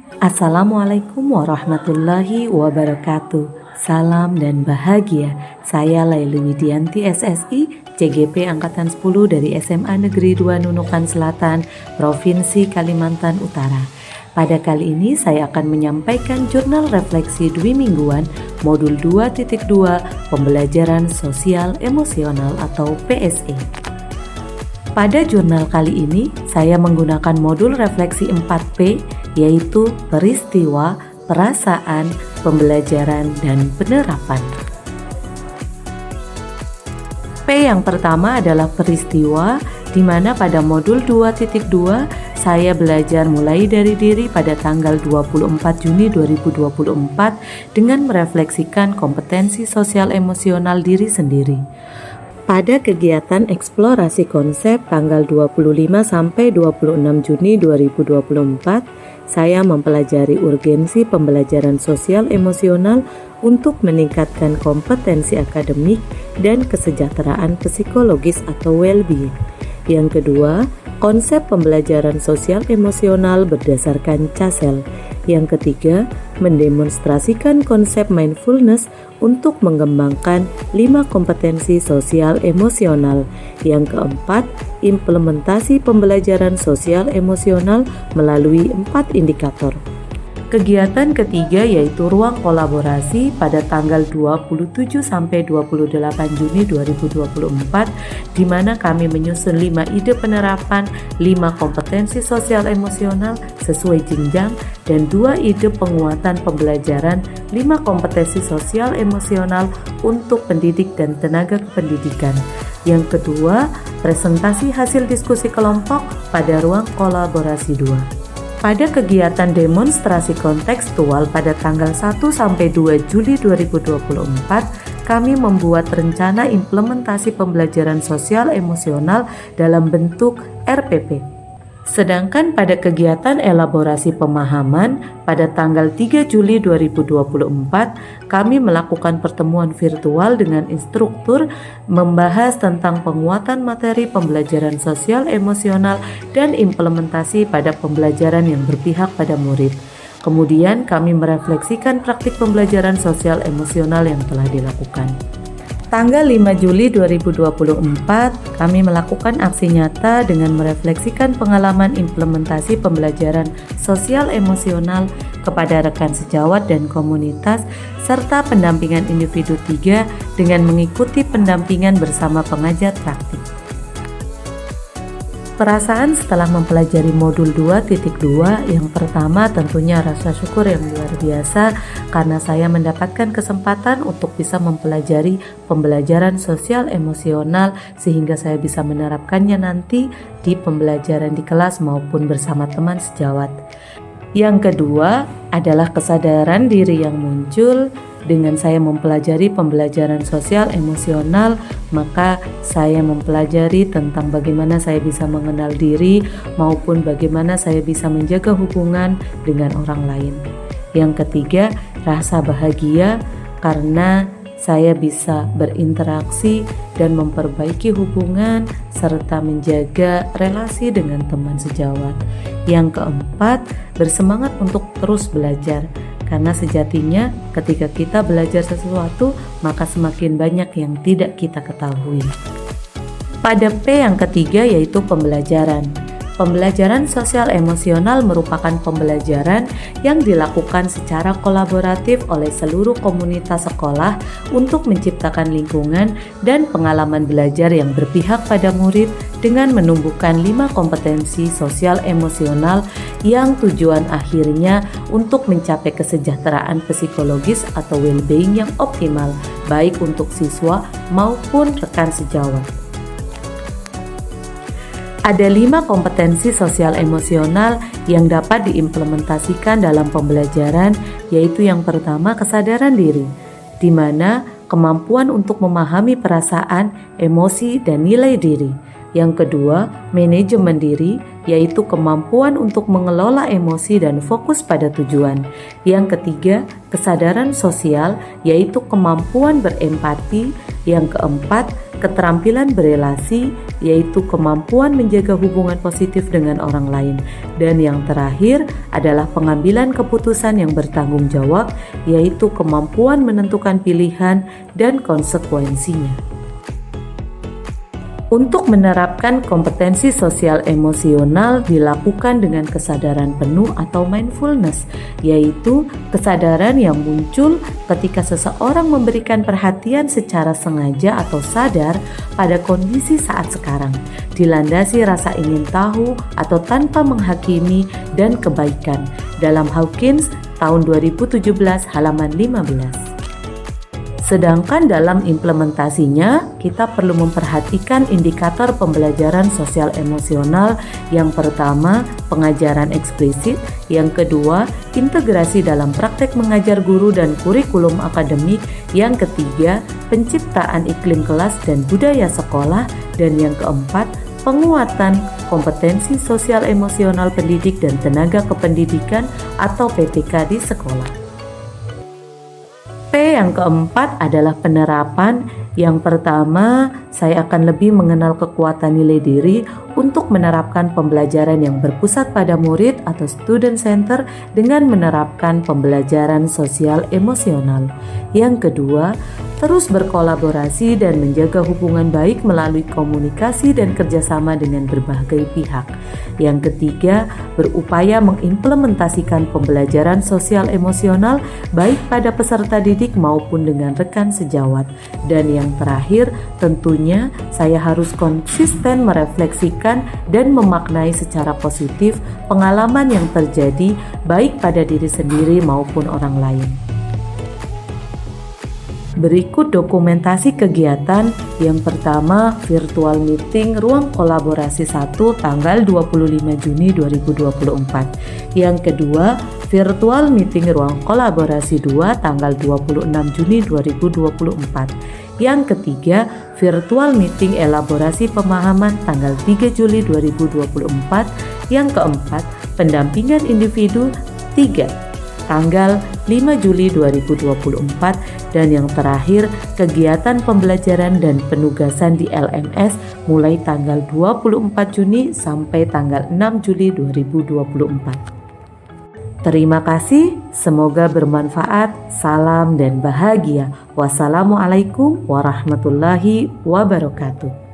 Assalamualaikum warahmatullahi wabarakatuh. Salam dan bahagia. Saya Laili Widianti SSI, CGP Angkatan 10 dari SMA Negeri 2 Nunukan Selatan, Provinsi Kalimantan Utara. Pada kali ini saya akan menyampaikan jurnal refleksi dwi mingguan modul 2.2 Pembelajaran Sosial Emosional atau PSE. Pada jurnal kali ini, saya menggunakan modul refleksi 4P, yaitu peristiwa, perasaan, pembelajaran, dan penerapan. P yang pertama adalah peristiwa, di mana pada modul 2.2 saya belajar mulai dari diri pada tanggal 24 Juni 2024 dengan merefleksikan kompetensi sosial emosional diri sendiri. Pada kegiatan eksplorasi konsep tanggal 25 sampai 26 Juni 2024, saya mempelajari urgensi pembelajaran sosial emosional untuk meningkatkan kompetensi akademik dan kesejahteraan psikologis atau well-being. Yang kedua, konsep pembelajaran sosial emosional berdasarkan CASEL. Yang ketiga, mendemonstrasikan konsep mindfulness untuk mengembangkan 5 kompetensi sosial emosional. Yang keempat, implementasi pembelajaran sosial emosional melalui 4 indikator. Kegiatan ketiga yaitu ruang kolaborasi pada tanggal 27 sampai 28 Juni 2024, di mana kami menyusun 5 ide penerapan 5 kompetensi sosial emosional sesuai jenjang dan 2 ide penguatan pembelajaran 5 kompetensi sosial emosional untuk pendidik dan tenaga kependidikan. Yang kedua, presentasi hasil diskusi kelompok pada ruang kolaborasi 2. Pada kegiatan demonstrasi kontekstual pada tanggal 1 sampai 2 Juli 2024, kami membuat rencana implementasi pembelajaran sosial emosional dalam bentuk RPP. Sedangkan pada kegiatan elaborasi pemahaman pada tanggal 3 Juli 2024, kami melakukan pertemuan virtual dengan instruktur membahas tentang penguatan materi pembelajaran sosial emosional dan implementasi pada pembelajaran yang berpihak pada murid. Kemudian kami merefleksikan praktik pembelajaran sosial emosional yang telah dilakukan. Tanggal 5 Juli 2024, kami melakukan aksi nyata dengan merefleksikan pengalaman implementasi pembelajaran sosial emosional kepada rekan sejawat dan komunitas, serta pendampingan individu 3 dengan mengikuti pendampingan bersama pengajar praktik. Perasaan setelah mempelajari modul 2.2, yang pertama tentunya rasa syukur yang luar biasa karena saya mendapatkan kesempatan untuk bisa mempelajari pembelajaran sosial emosional sehingga saya bisa menerapkannya nanti di pembelajaran di kelas maupun bersama teman sejawat. Yang kedua adalah kesadaran diri yang muncul. Dengan saya mempelajari pembelajaran sosial emosional, maka saya mempelajari tentang bagaimana saya bisa mengenal diri maupun bagaimana saya bisa menjaga hubungan dengan orang lain. Yang ketiga, rasa bahagia karena saya bisa berinteraksi dan memperbaiki hubungan serta menjaga relasi dengan teman sejawat. Yang keempat, bersemangat untuk terus belajar. Karena sejatinya ketika kita belajar sesuatu, maka semakin banyak yang tidak kita ketahui. Pada P yang ketiga yaitu pembelajaran. Pembelajaran sosial emosional merupakan pembelajaran yang dilakukan secara kolaboratif oleh seluruh komunitas sekolah untuk menciptakan lingkungan dan pengalaman belajar yang berpihak pada murid dengan menumbuhkan 5 kompetensi sosial emosional yang tujuan akhirnya untuk mencapai kesejahteraan psikologis atau well-being yang optimal, baik untuk siswa maupun rekan sejawat. Ada 5 kompetensi sosial emosional yang dapat diimplementasikan dalam pembelajaran, yaitu yang pertama kesadaran diri, di mana kemampuan untuk memahami perasaan, emosi, dan nilai diri. Yang kedua, manajemen diri, yaitu kemampuan untuk mengelola emosi dan fokus pada tujuan. Yang ketiga, kesadaran sosial, yaitu kemampuan berempati. Yang keempat, keterampilan berelasi, yaitu kemampuan menjaga hubungan positif dengan orang lain. Dan yang terakhir adalah pengambilan keputusan yang bertanggung jawab, yaitu kemampuan menentukan pilihan dan konsekuensinya. Untuk menerapkan kompetensi sosial emosional dilakukan dengan kesadaran penuh atau mindfulness, yaitu kesadaran yang muncul ketika seseorang memberikan perhatian secara sengaja atau sadar pada kondisi saat sekarang, dilandasi rasa ingin tahu atau tanpa menghakimi dan kebaikan. Dalam Hawkins tahun 2017 halaman 15. Sedangkan dalam implementasinya, kita perlu memperhatikan indikator pembelajaran sosial emosional. Yang pertama, pengajaran eksplisit. Yang kedua, integrasi dalam praktek mengajar guru dan kurikulum akademik. Yang ketiga, penciptaan iklim kelas dan budaya sekolah. Dan yang keempat, penguatan kompetensi sosial emosional pendidik dan tenaga kependidikan atau PTK di sekolah. Yang keempat adalah penerapan. Yang pertama, saya akan lebih mengenal kekuatan nilai diri untuk menerapkan pembelajaran yang berpusat pada murid atau student center dengan menerapkan pembelajaran sosial emosional. Yang kedua, terus berkolaborasi dan menjaga hubungan baik melalui komunikasi dan kerjasama dengan berbagai pihak. Yang ketiga, berupaya mengimplementasikan pembelajaran sosial emosional baik pada peserta didik maupun dengan rekan sejawat. Dan yang terakhir, tentunya saya harus konsisten merefleksikan dan memaknai secara positif pengalaman yang terjadi baik pada diri sendiri maupun orang lain. Berikut dokumentasi kegiatan. Yang pertama, virtual meeting ruang kolaborasi 1 tanggal 25 Juni 2024. Yang kedua, virtual meeting ruang kolaborasi 2 tanggal 26 Juni 2024. Yang ketiga, virtual meeting elaborasi pemahaman tanggal 3 Juli 2024. Yang keempat, pendampingan individu 3 tanggal 5 Juli 2024, dan yang terakhir kegiatan pembelajaran dan penugasan di LMS mulai tanggal 24 Juni sampai tanggal 6 Juli 2024. Terima kasih, semoga bermanfaat. Salam dan bahagia. Wassalamualaikum warahmatullahi wabarakatuh.